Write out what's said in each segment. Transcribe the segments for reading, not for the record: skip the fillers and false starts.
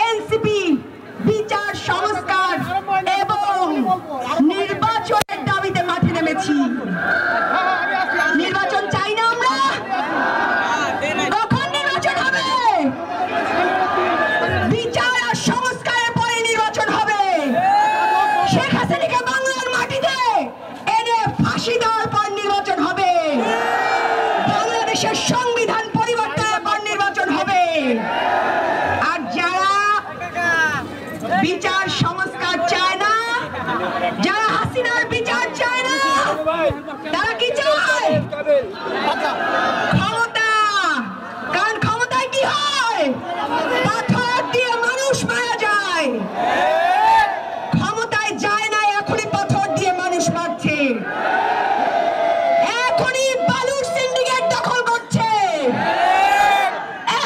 NCP বিচার সংস্কার এবং নির্বাচনের দাবিতে মাঠে নেমেছি। নির্বাচন চাই না আমরা। কখন নির্বাচন হবে? বিচার আর সংস্কারের পরে নির্বাচন হবে। শেখ হাসিনাকে বাংলার মাটিতে এনে ফাঁসি দেওয়ার পর নির্বাচন হবে। বাংলাদেশের সংবিধান পরিবর্তনের পর নির্বাচন হবে। আর যারা বিচার সংস্কার চায় না, যারা হাসিনার বিচার চায় না, তারা কি চায়? ক্ষমতা। কারণ ক্ষমতায় কি হয়? পাথর দিয়ে মানুষ মারা যায়। ক্ষমতায় যায় না, এখনই পাথর দিয়ে মানুষ মারছে, এখনই বালুর সিন্ডিকেট দখল করছে,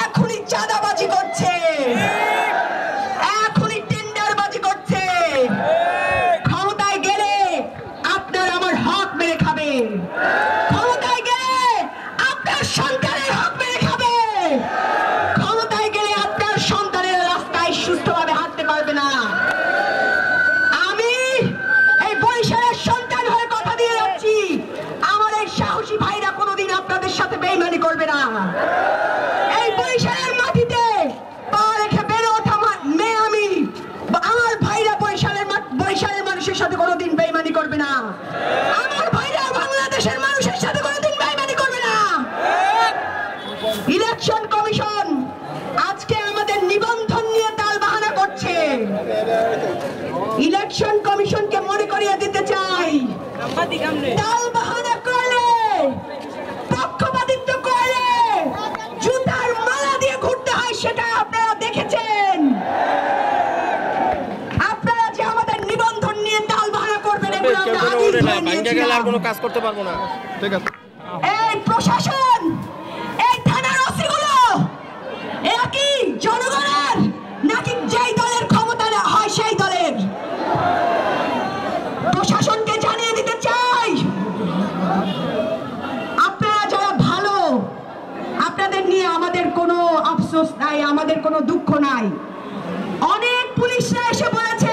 এখনই চাঁদাবাজি করছে, এখনই টেন্ডারবাজি করছে। ক্ষমতায় গেলে আপনার আমার হক মেরে খাবে। ক্ষমতায় গেলে আপনার সন্তানের হক মেরে খাবে। ক্ষমতায় গেলে আপনার সন্তানের রাস্তায় সুস্থভাবে হাঁটতে পারবে না। আমি এই বরিশালের সন্তান হয়ে কথা দিয়ে যাচ্ছি, আমার এই সাহসী ভাইরা কোনোদিন আপনাদের সাথে বেইমানি করবে না। এই বরিশালের মাটিতে পা রেখে বেড়ে ওঠা মেয়ে আমি, আমার ভাইরা বরিশালের মানুষের সাথে কোনোদিন বেইমানি করবে না। আমার ভাইরা বাংলাদেশের মানুষের সাথে কোনোদিন বেইমানি করবে না। ইলেকশন কমিশন আজকে আমাদের নিবন্ধন নিয়ে তালবাহানা করছে। ইলেকশন কমিশনকে মনে করিয়ে দিতে চাই, তালবাহানা করলে, পক্ষপাতিত্ব করলে জুতার মালা দিয়ে ঘুরতে হয়, সেটা আপনারা দেখেছেন। আপনারা যে আমাদের নিবন্ধন নিয়ে তালবাহানা করবেন, এগুলো আমরা আগেই ধরে নিয়েছিলাম। কোনো কাজ করতে পারবো না। ঠিক আছে। এই প্রশাসন, এই থানার ওসিগুলো, এরা কি জনগণের নাকি যেই দলের ক্ষমতা না হয় সেই দলের? প্রশাসনকে জানিয়ে দিতে চাই, আপনারা যারা ভালো, আপনাদের নিয়ে আমাদের কোনো আফসোস নাই, আমাদের কোনো দুঃখ নাই। অনেক পুলিশরা এসে বলেছে